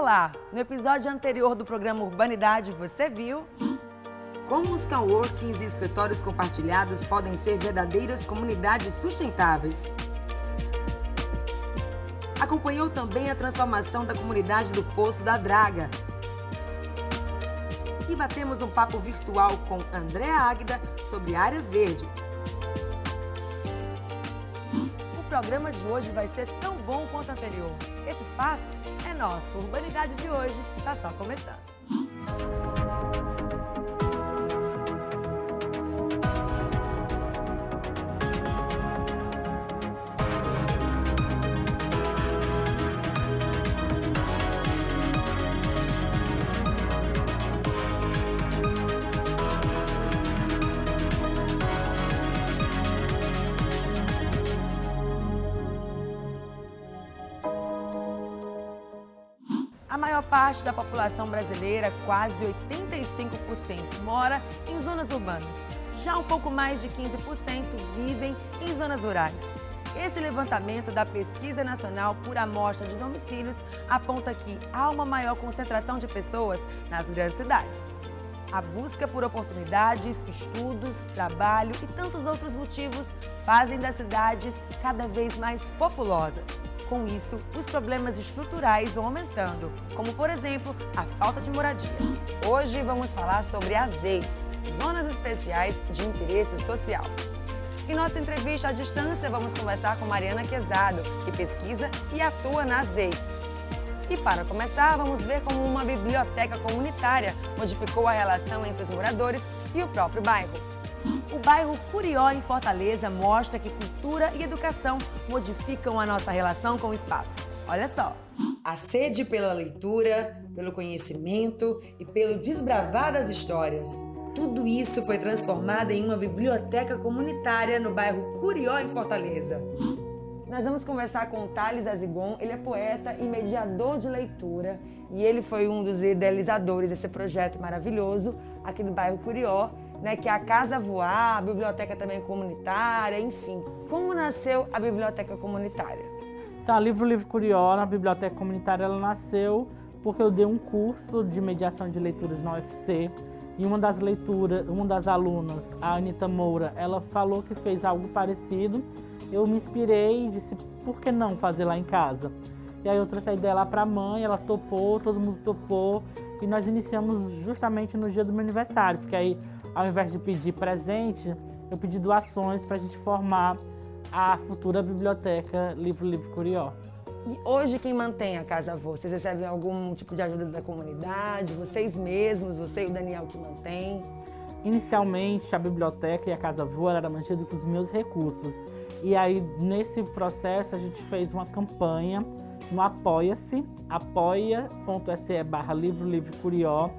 Olá! No episódio anterior do programa Urbanidade, você viu como os coworkings e escritórios compartilhados podem ser verdadeiras comunidades sustentáveis. Acompanhou também a transformação da comunidade do Poço da Draga. E batemos um papo virtual com Andréa Águida sobre áreas verdes. O programa de hoje vai ser tão bom quanto o anterior. Esse espaço é nosso. Urbanidade de hoje está só começando. A maior parte da população brasileira, quase 85%, mora em zonas urbanas. Já um pouco mais de 15% vivem em zonas rurais. Esse levantamento da Pesquisa Nacional por Amostra de Domicílios aponta que há uma maior concentração de pessoas nas grandes cidades. A busca por oportunidades, estudos, trabalho e tantos outros motivos fazem das cidades cada vez mais populosas. Com isso, os problemas estruturais vão aumentando, como, por exemplo, a falta de moradia. Hoje vamos falar sobre as ZEIs, Zonas Especiais de Interesse Social. Em nossa entrevista à distância, vamos conversar com Mariana Quezado, que pesquisa e atua nas ZEIs. E para começar, vamos ver como uma biblioteca comunitária modificou a relação entre os moradores e o próprio bairro. O bairro Curió, em Fortaleza, mostra que cultura e educação modificam a nossa relação com o espaço. Olha só! A sede pela leitura, pelo conhecimento e pelo desbravar das histórias. Tudo isso foi transformado em uma biblioteca comunitária no bairro Curió, em Fortaleza. Nós vamos conversar com o Thales Azigon. Ele é poeta e mediador de leitura e ele foi um dos idealizadores desse projeto maravilhoso aqui do bairro Curió, que é a Casa Voar, a biblioteca também comunitária, enfim. Como nasceu a biblioteca comunitária? Então, a Livro Curió, na biblioteca comunitária, ela nasceu porque eu dei um curso de mediação de leituras na UFC e uma das alunas, a Anitta Moura, ela falou que fez algo parecido. Eu me inspirei e disse, por que não fazer lá em casa? E aí eu trouxe a ideia lá para a mãe, ela topou, todo mundo topou e nós iniciamos justamente no dia do meu aniversário, porque aí, ao invés de pedir presente, eu pedi doações para a gente formar a futura biblioteca Livro Curió. E hoje quem mantém a Casa Vô? Vocês recebem algum tipo de ajuda da comunidade? Vocês mesmos, você e o Daniel que mantém? Inicialmente, a biblioteca e a Casa Vô era mantida com os meus recursos. E aí, nesse processo, a gente fez uma campanha no Apoia-se, apoia.se/Livro Curió.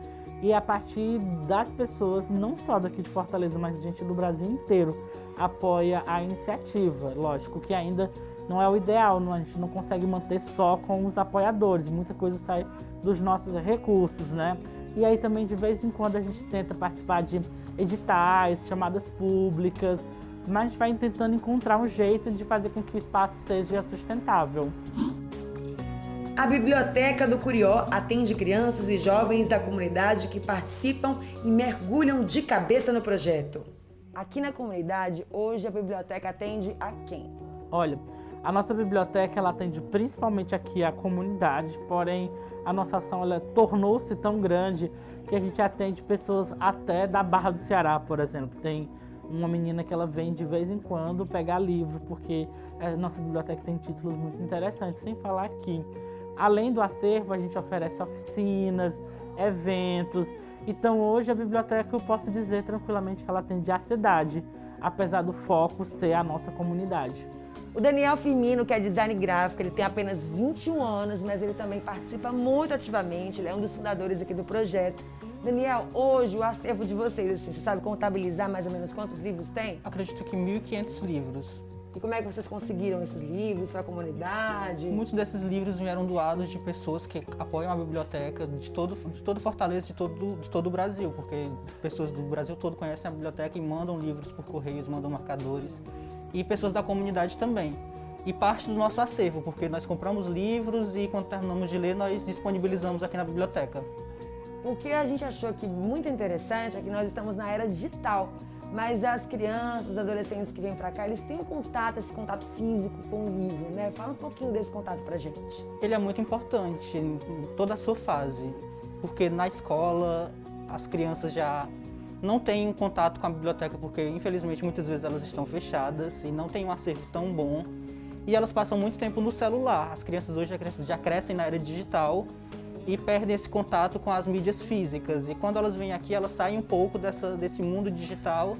E a partir das pessoas, não só daqui de Fortaleza, mas gente do Brasil inteiro, apoia a iniciativa. Lógico que ainda não é o ideal, a gente não consegue manter só com os apoiadores, muita coisa sai dos nossos recursos, né? E aí também, de vez em quando, a gente tenta participar de editais, chamadas públicas, mas a gente vai tentando encontrar um jeito de fazer com que o espaço seja sustentável. A Biblioteca do Curió atende crianças e jovens da comunidade que participam e mergulham de cabeça no projeto. Aqui na comunidade, hoje a biblioteca atende a quem? Olha, a nossa biblioteca ela atende principalmente aqui a comunidade, porém a nossa ação ela tornou-se tão grande que a gente atende pessoas até da Barra do Ceará, por exemplo. Tem uma menina que ela vem de vez em quando pegar livro, porque a nossa biblioteca tem títulos muito interessantes, sem falar que, além do acervo, a gente oferece oficinas, eventos. Então hoje a biblioteca eu posso dizer tranquilamente que ela atende a cidade, apesar do foco ser a nossa comunidade. O Daniel Firmino, que é design gráfico, ele tem apenas 21 anos, mas ele também participa muito ativamente, ele é um dos fundadores aqui do projeto. Daniel, hoje o acervo de vocês, assim, você sabe contabilizar mais ou menos quantos livros tem? Acredito que 1.500 livros. E como é que vocês conseguiram esses livros? Foi a comunidade? Muitos desses livros vieram doados de pessoas que apoiam a biblioteca de todo Fortaleza, de todo o Brasil, porque pessoas do Brasil todo conhecem a biblioteca e mandam livros por correios, mandam marcadores. E pessoas da comunidade também. e parte do nosso acervo, porque nós compramos livros e quando terminamos de ler, nós disponibilizamos aqui na biblioteca. O que a gente achou aqui muito interessante é que nós estamos na era digital, mas as crianças, os adolescentes que vêm para cá, eles têm esse contato físico com o livro, né? Fala um pouquinho desse contato pra gente. Ele é muito importante em toda a sua fase, porque na escola as crianças já não têm um contato com a biblioteca, porque infelizmente muitas vezes elas estão fechadas e não têm um acervo tão bom. E elas passam muito tempo no celular. As crianças hoje já crescem na era digital e perdem esse contato com as mídias físicas. E quando elas vêm aqui, elas saem um pouco desse mundo digital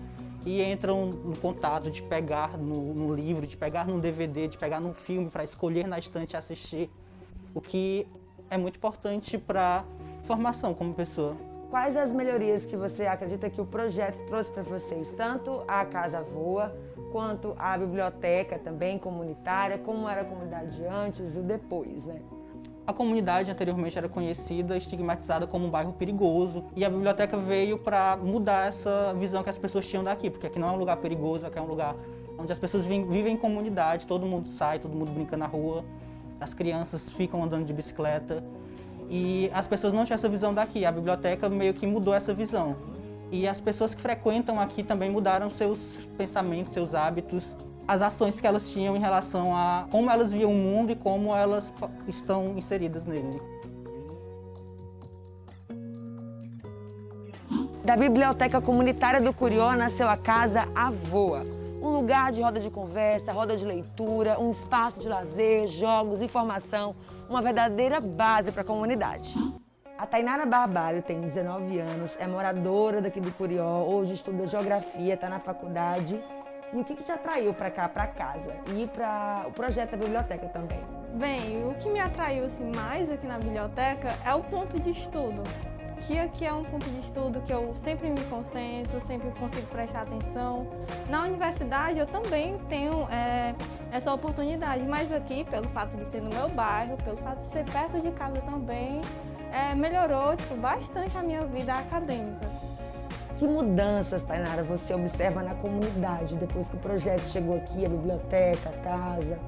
e entram no contato de pegar no livro, de pegar num DVD, de pegar num filme para escolher na estante e assistir. O que é muito importante para a formação como pessoa. Quais as melhorias que você acredita que o projeto trouxe para vocês? Tanto a Casa Voa, quanto a biblioteca também comunitária, como era a comunidade antes e depois, né? A comunidade anteriormente era conhecida, estigmatizada como um bairro perigoso, e a biblioteca veio para mudar essa visão que as pessoas tinham daqui, porque aqui não é um lugar perigoso, aqui é um lugar onde as pessoas vivem em comunidade, todo mundo sai, todo mundo brinca na rua, as crianças ficam andando de bicicleta, e as pessoas não tinham essa visão daqui. A biblioteca meio que mudou essa visão. E as pessoas que frequentam aqui também mudaram seus pensamentos, seus hábitos, as ações que elas tinham em relação a como elas viam o mundo e como elas estão inseridas nele. Da Biblioteca Comunitária do Curió nasceu a Casa Voa, um lugar de roda de conversa, roda de leitura, um espaço de lazer, jogos, informação, uma verdadeira base para a comunidade. A Tainara Barbalho tem 19 anos, é moradora daqui do Curió, hoje estuda geografia, está na faculdade. E o que te atraiu para cá, para casa e para o projeto da biblioteca também? Bem, o que me atraiu mais aqui na biblioteca é o ponto de estudo. Que aqui é um ponto de estudo que eu sempre me concentro, sempre consigo prestar atenção. Na universidade eu também tenho essa oportunidade, mas aqui, pelo fato de ser no meu bairro, pelo fato de ser perto de casa também, melhorou bastante a minha vida acadêmica. Que mudanças, Tainara, você observa na comunidade depois que o projeto chegou aqui, a biblioteca, a casa?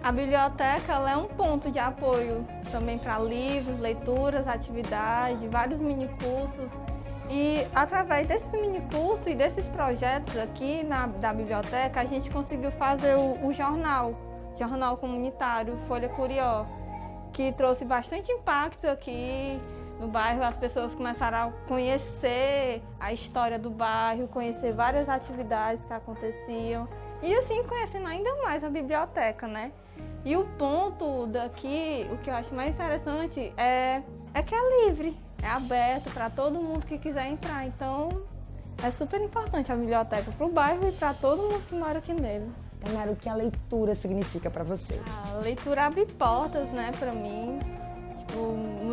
A biblioteca ela é um ponto de apoio também para livros, leituras, atividades, vários minicursos. E através desses minicursos e desses projetos aqui da biblioteca, a gente conseguiu fazer o jornal comunitário Folha Curió, que trouxe bastante impacto aqui no bairro. As pessoas começaram a conhecer a história do bairro, conhecer várias atividades que aconteciam e assim conhecendo ainda mais a biblioteca, né? E o ponto daqui, o que eu acho mais interessante é que é livre, é aberto para todo mundo que quiser entrar. Então é super importante a biblioteca para o bairro e para todo mundo que mora aqui nele. Tainara, o que a leitura significa para você? A leitura abre portas, né, para mim.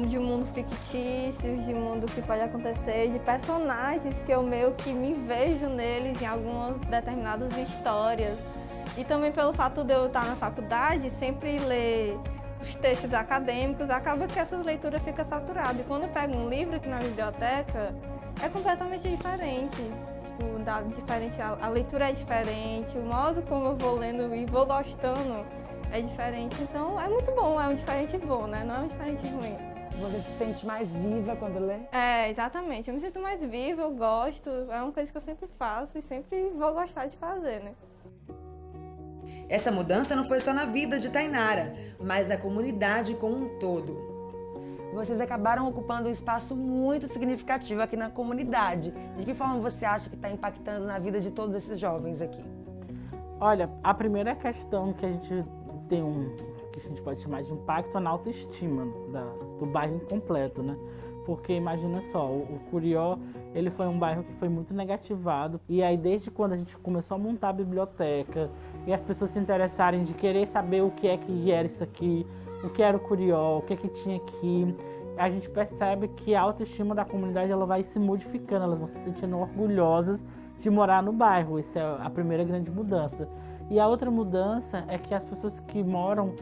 De um mundo fictício, de um mundo que pode acontecer, de personagens que eu meio que me vejo neles em algumas determinadas histórias. E também pelo fato de eu estar na faculdade, sempre ler os textos acadêmicos, acaba que essa leitura fica saturada. E quando eu pego um livro aqui na biblioteca, é completamente diferente. A leitura é diferente, o modo como eu vou lendo e vou gostando é diferente. Então é muito bom, é um diferente bom, né? Não é um diferente ruim. Você se sente mais viva quando lê? Exatamente. Eu me sinto mais viva, eu gosto. É uma coisa que eu sempre faço e sempre vou gostar de fazer, né? Essa mudança não foi só na vida de Tainara, mas na comunidade como um todo. Vocês acabaram ocupando um espaço muito significativo aqui na comunidade. De que forma você acha que está impactando na vida de todos esses jovens aqui? Olha, a primeira questão que a gente tem que a gente pode chamar de impacto na autoestima do bairro incompleto, né? Porque imagina só, o Curió, ele foi um bairro que foi muito negativado. E aí desde quando a gente começou a montar a biblioteca e as pessoas se interessarem de querer saber o que é que era isso aqui, o que era o Curió, o que é que tinha aqui, a gente percebe que a autoestima da comunidade ela vai se modificando, elas vão se sentindo orgulhosas de morar no bairro. Essa é a primeira grande mudança. E a outra mudança é que as pessoas que moram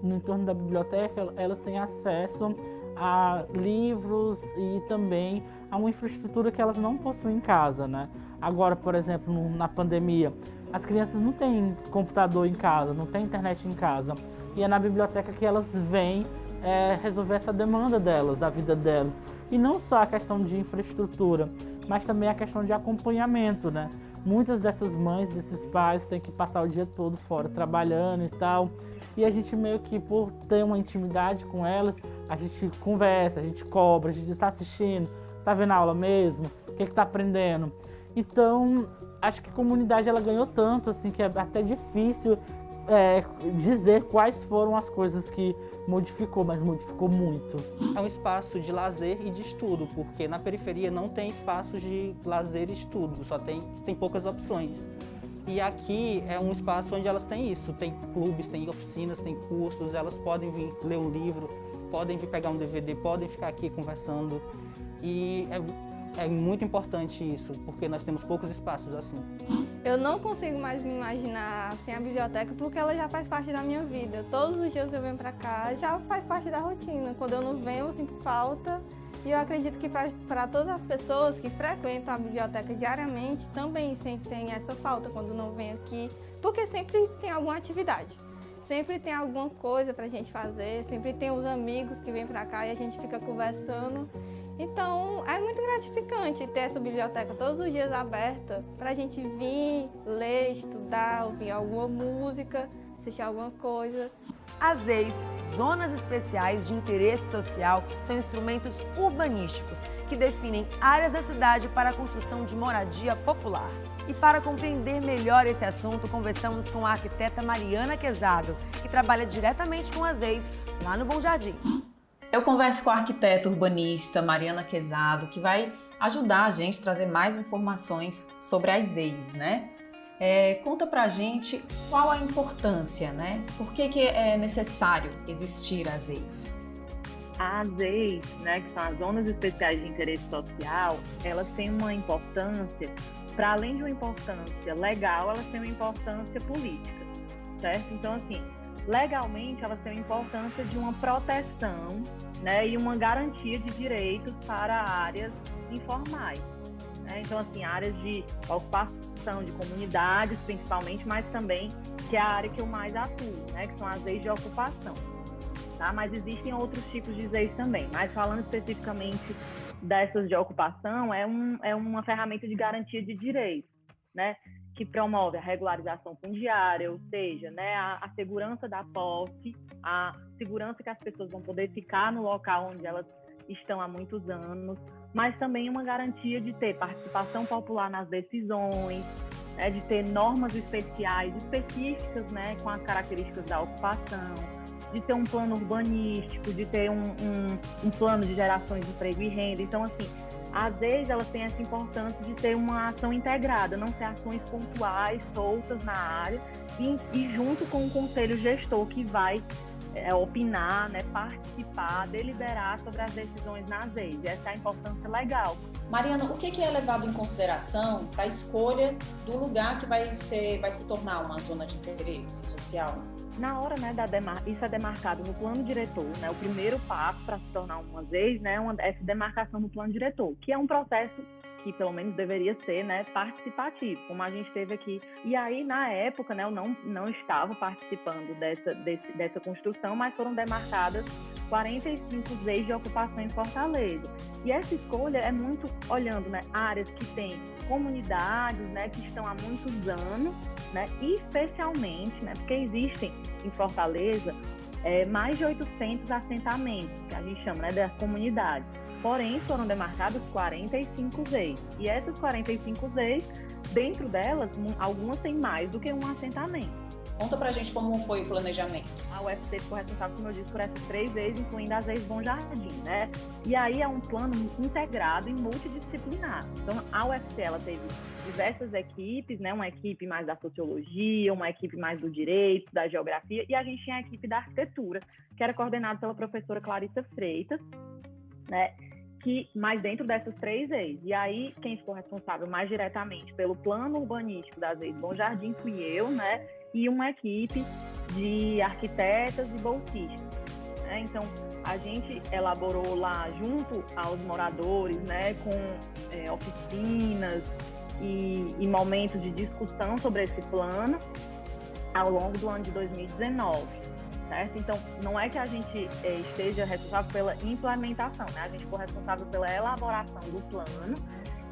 no entorno da biblioteca, elas têm acesso a livros e também a uma infraestrutura que elas não possuem em casa, né? Agora, por exemplo, na pandemia, as crianças não têm computador em casa, não têm internet em casa. E é na biblioteca que elas vêm resolver essa demanda delas, da vida delas. E não só a questão de infraestrutura, mas também a questão de acompanhamento, né? Muitas dessas mães, desses pais, têm que passar o dia todo fora trabalhando e tal. E a gente meio que, por ter uma intimidade com elas, a gente conversa, a gente cobra, a gente está assistindo, tá vendo a aula mesmo? O que tá aprendendo? Então, acho que a comunidade ela ganhou tanto, assim, que é até difícil dizer quais foram as coisas que modificou, mas modificou muito. É um espaço de lazer e de estudo, porque na periferia não tem espaço de lazer e estudo, só tem poucas opções. E aqui é um espaço onde elas têm isso, tem clubes, tem oficinas, tem cursos, elas podem vir ler um livro, podem vir pegar um DVD, podem ficar aqui conversando. E é muito importante isso, porque nós temos poucos espaços assim. Eu não consigo mais me imaginar sem a biblioteca, porque ela já faz parte da minha vida. Todos os dias eu venho para cá, já faz parte da rotina. Quando eu não venho, eu sinto falta. E eu acredito que para todas as pessoas que frequentam a biblioteca diariamente, também sentem essa falta quando não vem aqui, porque sempre tem alguma atividade. Sempre tem alguma coisa para a gente fazer, sempre tem os amigos que vêm para cá e a gente fica conversando. Então, é muito gratificante ter essa biblioteca todos os dias aberta para a gente vir, ler, estudar, ouvir alguma música, assistir alguma coisa. As ZEIs, Zonas Especiais de Interesse Social, são instrumentos urbanísticos que definem áreas da cidade para a construção de moradia popular. E para compreender melhor esse assunto, conversamos com a arquiteta Mariana Quezado, que trabalha diretamente com as ZEIs lá no Bom Jardim. Eu converso com a arquiteta urbanista Mariana Quezado, que vai ajudar a gente a trazer mais informações sobre as ZEIs, né? Conta pra gente qual a importância, né? Por que é necessário existir as ZEIs? As ZEIs, né, que são as Zonas Especiais de Interesse Social, elas têm uma importância, para além de uma importância legal, elas têm uma importância política, certo? Então, assim, legalmente elas têm a importância de uma proteção, né, e uma garantia de direitos para áreas informais, né? Então, assim, áreas de ocupação, de comunidades principalmente, mas também que é a área que eu mais atuo, né, que são as ZEIs de ocupação, tá? Mas existem outros tipos de ZEIs também, mas falando especificamente dessas de ocupação, é uma ferramenta de garantia de direitos, né, que promove a regularização fundiária, ou seja, né, a segurança da posse, a segurança que as pessoas vão poder ficar no local onde elas estão há muitos anos, mas também uma garantia de ter participação popular nas decisões, né, de ter normas especiais, específicas, né, com as características da ocupação, de ter um plano urbanístico, de ter um plano de gerações de emprego e renda. Então, assim, às vezes elas têm essa importância de ter uma ação integrada, não ser ações pontuais, soltas na área, e junto com o conselho gestor que vai opinar, né, participar, deliberar sobre as decisões nas ZEIs. Essa é a importância legal. Mariana, o que é levado em consideração para a escolha do lugar que vai se tornar uma zona de interesse social? Na hora, né, isso é demarcado no plano diretor, né? O primeiro passo para se tornar uma ZEI, né, essa demarcação no plano diretor, que é um processo que pelo menos deveria ser, né, participativo, como a gente teve aqui. E aí, na época, né, eu não estava participando dessa construção, mas foram demarcadas 45 ZEIs de ocupação em Fortaleza. E essa escolha é muito olhando, né, áreas que têm comunidades, né, que estão há muitos anos, né, e especialmente, né, porque existem em Fortaleza mais de 800 assentamentos, que a gente chama, né, das comunidades. Porém, foram demarcadas 45 ZEIs. E essas 45 ZEIs, dentro delas, algumas têm mais do que um assentamento. Conta pra gente como foi o planejamento. A UFC ficou responsável, como eu disse, por essas 3 ZEIs, incluindo as ZEIs Bom Jardim, né? E aí é um plano integrado e multidisciplinar. Então, a UFC, ela teve diversas equipes, né? Uma equipe mais da sociologia, uma equipe mais do direito, da geografia, e a gente tinha a equipe da arquitetura, que era coordenada pela professora Clarissa Freitas, né? Mas dentro dessas 3 ZEIs. E aí, quem ficou responsável mais diretamente pelo plano urbanístico das ZEIs Bom Jardim fui eu, né? E uma equipe de arquitetas e bolsistas, né? Então, a gente elaborou lá junto aos moradores, né? Com oficinas, e momentos de discussão sobre esse plano ao longo do ano de 2019, certo? Então, não é que a gente esteja responsável pela implementação, né? A gente for responsável pela elaboração do plano,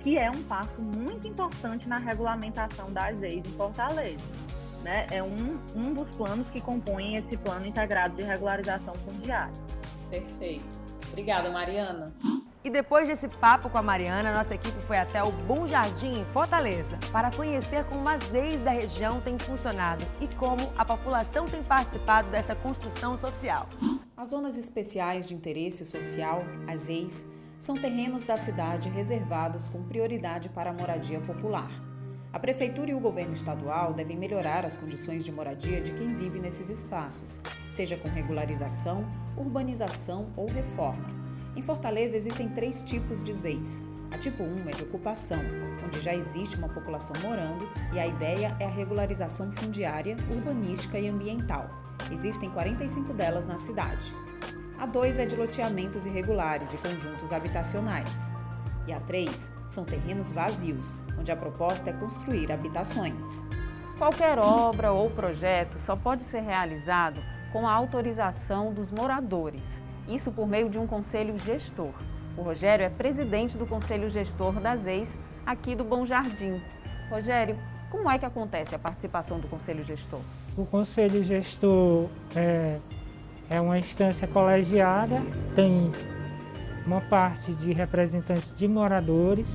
que é um passo muito importante na regulamentação das EIs em Fortaleza, né? É um dos planos que compõem esse plano integrado de regularização fundiária. Perfeito. Obrigada, Mariana. E depois desse papo com a Mariana, nossa equipe foi até o Bom Jardim, em Fortaleza, para conhecer como as EIs da região têm funcionado e como a população tem participado dessa construção social. As zonas especiais de interesse social, as EIs, são terrenos da cidade reservados com prioridade para a moradia popular. A Prefeitura e o governo estadual devem melhorar as condições de moradia de quem vive nesses espaços, seja com regularização, urbanização ou reforma. Em Fortaleza existem 3 tipos de ZEIs. A tipo 1 é de ocupação, onde já existe uma população morando e a ideia é a regularização fundiária, urbanística e ambiental. Existem 45 delas na cidade. A 2 é de loteamentos irregulares e conjuntos habitacionais. E a 3 são terrenos vazios, onde a proposta é construir habitações. Qualquer obra ou projeto só pode ser realizado com a autorização dos moradores. Isso por meio de um conselho gestor. O Rogério é presidente do conselho gestor das EIs aqui do Bom Jardim. Rogério, como é que acontece a participação do conselho gestor? O conselho gestor é uma instância colegiada, tem uma parte de representantes de moradores,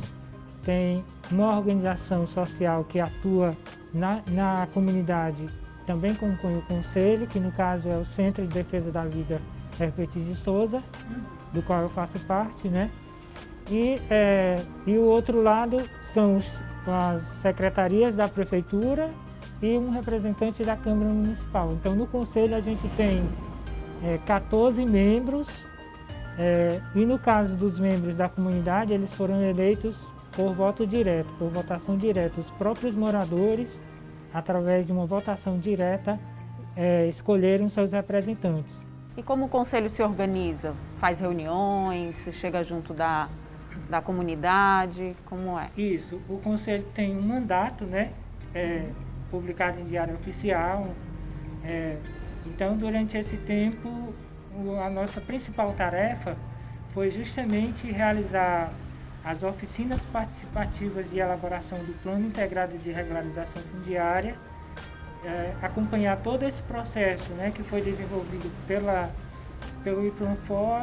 tem uma organização social que atua na comunidade, também compõe o conselho, que no caso é o Centro de Defesa da Vida Herpetes de Souza, do qual eu faço parte, né? E o outro lado são as secretarias da prefeitura e um representante da Câmara Municipal. Então, no conselho a gente tem 14 membros e no caso dos membros da comunidade, eles foram eleitos por voto direto, por votação direta. Os próprios moradores, através de uma votação direta, escolheram seus representantes. E como o conselho se organiza? Faz reuniões, chega junto da comunidade, como é? Isso, o conselho tem um mandato, né, publicado em diário oficial. Então, durante esse tempo, a nossa principal tarefa foi justamente realizar as oficinas participativas de elaboração do Plano Integrado de Regularização Fundiária, acompanhar todo esse processo, né, que foi desenvolvido pelo IPLANFOR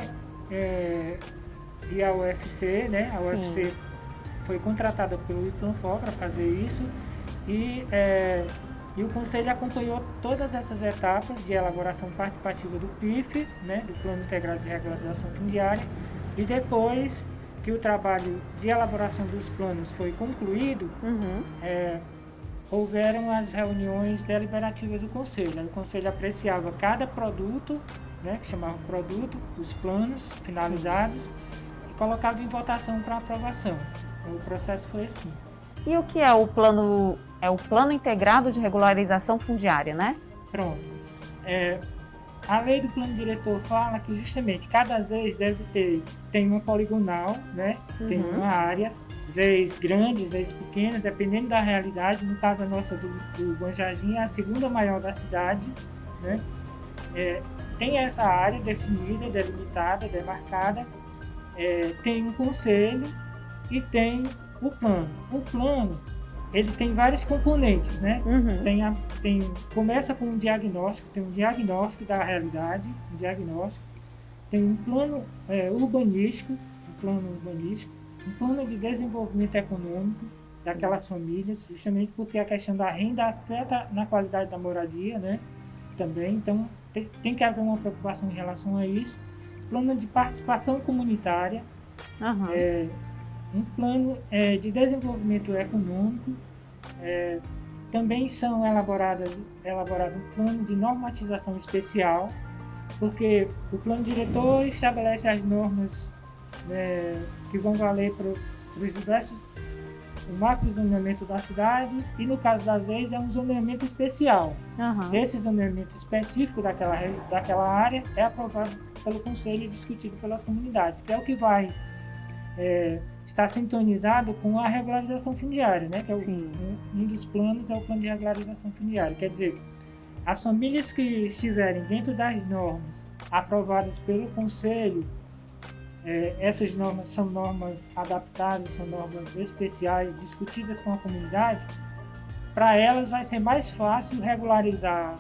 e a UFC, né? A UFC foi contratada pelo IPLANFOR para fazer isso e o Conselho acompanhou todas essas etapas de elaboração participativa do PIF, né, do Plano Integrado de Regularização Fundiária, e depois que o trabalho de elaboração dos planos foi concluído, houveram as reuniões deliberativas do Conselho. O Conselho apreciava cada produto, né, que chamava produto, os planos finalizados, e colocava em votação para aprovação. O processo foi assim. E o que é o plano? É o Plano Integrado de Regularização Fundiária, né? Pronto. A lei do plano diretor fala que justamente cada ZEIS tem uma poligonal, né? Tem uma área, ZEIS grandes, ZEIS pequenas, dependendo da realidade. No caso a nossa do Bom Jardim é a segunda maior da cidade, né? Tem essa área definida, delimitada, demarcada, tem um conselho e tem o plano. O plano, ele tem vários componentes, né? Começa com um diagnóstico, tem um diagnóstico da realidade, tem um plano urbanístico, um plano de desenvolvimento econômico daquelas famílias, justamente porque a questão da renda afeta na qualidade da moradia, né? Também, então tem que haver uma preocupação em relação a isso. Plano de participação comunitária, um plano de desenvolvimento econômico, também são elaborado um plano de normatização especial, porque o plano diretor estabelece as normas que vão valer para os diversos, o macro zoneamento da cidade, e no caso das leis é um zoneamento especial. Esse zoneamento específico daquela área é aprovado pelo Conselho e discutido pelas comunidades, que é o que vai está sintonizado com a regularização fundiária, né? Que é Sim. um dos planos é o plano de regularização fundiária. Quer dizer, as famílias que estiverem dentro das normas aprovadas pelo Conselho, essas normas são normas adaptadas, são normas especiais, discutidas com a comunidade, para elas vai ser mais fácil regularizar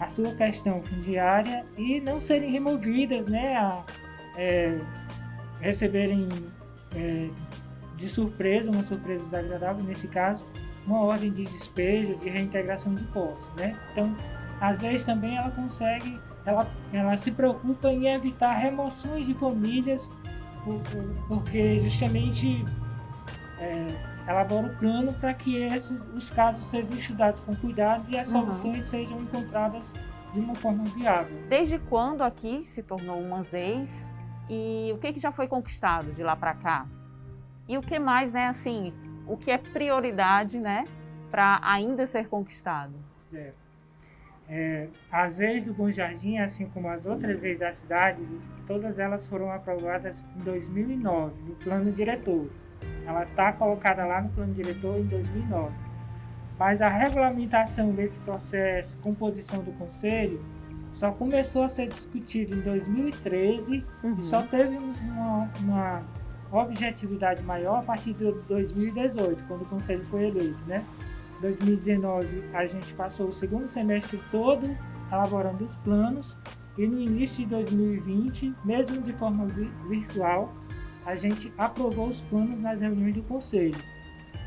a sua questão fundiária e não serem removidas, né, receberem de surpresa, uma surpresa desagradável, nesse caso, uma ordem de despejo, de reintegração de posse, né? Então, às vezes também ela consegue, ela se preocupa em evitar remoções de famílias, porque justamente elabora o plano para que os casos sejam estudados com cuidado e as soluções sejam encontradas de uma forma viável. Desde quando aqui se tornou uma ZEIS e o que já foi conquistado de lá para cá? E o que mais, né, assim, o que é prioridade, né, para ainda ser conquistado? Certo. As ZEIS do Bom Jardim, assim como as outras ZEIS da cidade, todas elas foram aprovadas em 2009, no plano diretor. Ela está colocada lá no plano diretor em 2009. Mas a regulamentação desse processo, composição do conselho, só começou a ser discutido em 2013 e só teve uma objetividade maior a partir de 2018, quando o conselho foi eleito, né? Em 2019 a gente passou o segundo semestre todo elaborando os planos e no início de 2020, mesmo de forma virtual, a gente aprovou os planos nas reuniões do conselho.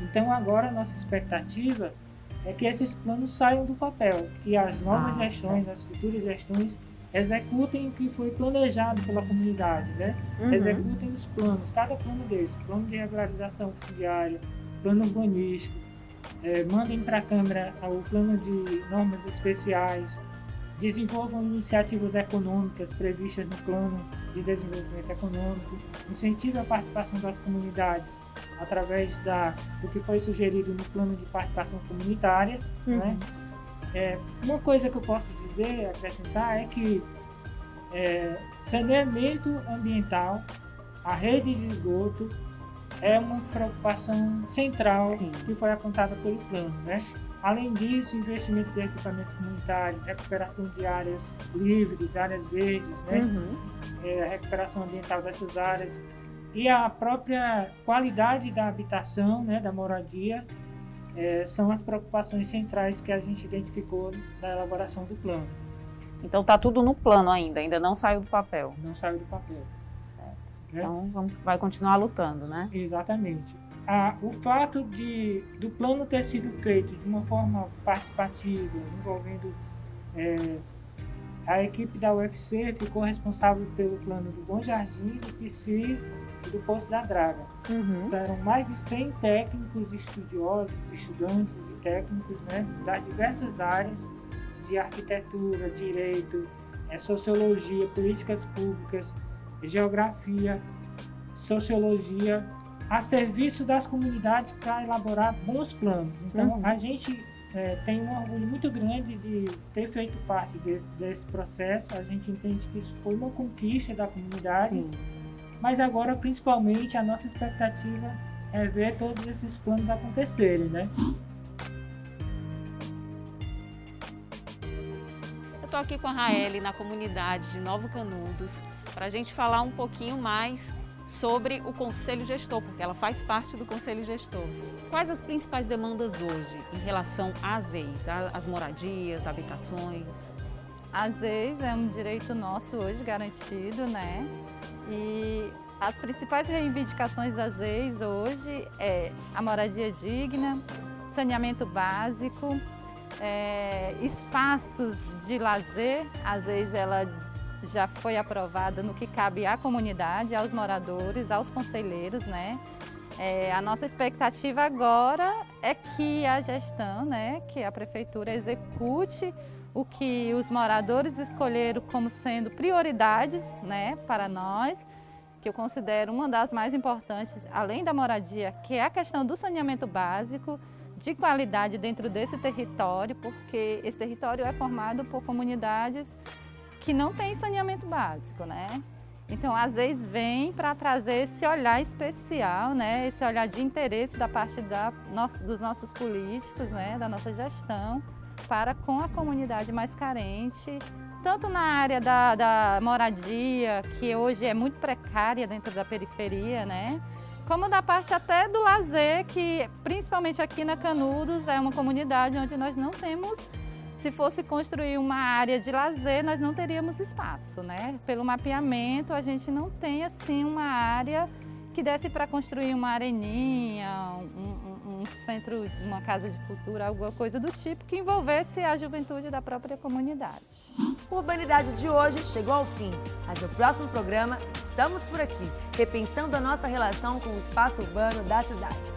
Então agora a nossa expectativa é que esses planos saiam do papel, que as novas gestões, as futuras gestões executem o que foi planejado pela comunidade, né? Executem os planos, cada plano desse, plano de regularização fundiária, plano urbanístico, mandem para a Câmara o plano de normas especiais, desenvolvam iniciativas econômicas previstas no plano de desenvolvimento econômico, incentivem a participação das comunidades através do que foi sugerido no plano de participação comunitária. Né? Uma coisa que eu posso dizer, acrescentar, é que saneamento ambiental, a rede de esgoto, é uma preocupação central que foi apontada pelo plano, né? Além disso, investimento em equipamentos comunitários, recuperação de áreas livres, áreas verdes, né? A recuperação ambiental dessas áreas e a própria qualidade da habitação, né, da moradia, são as preocupações centrais que a gente identificou na elaboração do plano. Então está tudo no plano ainda não saiu do papel. Não saiu do papel. Certo. Né? Então vai continuar lutando, né? Exatamente. O fato do plano ter sido feito de uma forma participativa, envolvendo a equipe da UFC, ficou responsável pelo plano do Bom Jardim, do Pici e do Poço da Draga. Eram mais de 100 técnicos, estudiosos, estudantes e técnicos, né, das diversas áreas de arquitetura, direito, sociologia, políticas públicas, geografia, sociologia, a serviço das comunidades para elaborar bons planos. Então, a gente tem um orgulho muito grande de ter feito parte desse processo. A gente entende que isso foi uma conquista da comunidade, mas agora, principalmente, a nossa expectativa é ver todos esses planos acontecerem, né? Eu estou aqui com a Raeli na comunidade de Novo Canudos para a gente falar um pouquinho mais sobre o Conselho Gestor, porque ela faz parte do Conselho Gestor. Quais as principais demandas hoje em relação às ZEIS, às moradias, habitações? As ZEIS é um direito nosso hoje garantido, né? E as principais reivindicações das ZEIS hoje é a moradia digna, saneamento básico, espaços de lazer. A ZEIS ela já foi aprovada no que cabe à comunidade, aos moradores, aos conselheiros, né? A nossa expectativa agora é que a gestão, né, que a prefeitura execute o que os moradores escolheram como sendo prioridades, né, para nós, que eu considero uma das mais importantes, além da moradia, que é a questão do saneamento básico, de qualidade dentro desse território, porque esse território é formado por comunidades que não têm saneamento básico, né? Então, a ZEIS vem para trazer esse olhar especial, né? Esse olhar de interesse da parte dos nossos políticos, né? Da nossa gestão, para com a comunidade mais carente, tanto na área da moradia, que hoje é muito precária dentro da periferia, né? Como da parte até do lazer, que principalmente aqui na Canudos é uma comunidade onde nós não temos, se fosse construir uma área de lazer, nós não teríamos espaço, né? Pelo mapeamento, a gente não tem assim uma área que desse para construir uma areninha, um centro, uma casa de cultura, alguma coisa do tipo que envolvesse a juventude da própria comunidade. O Urbanidade de hoje chegou ao fim, mas no próximo programa estamos por aqui, repensando a nossa relação com o espaço urbano das cidades.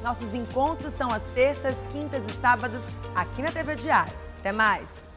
Nossos encontros são às terças, quintas e sábados aqui na TV Diário. Até mais!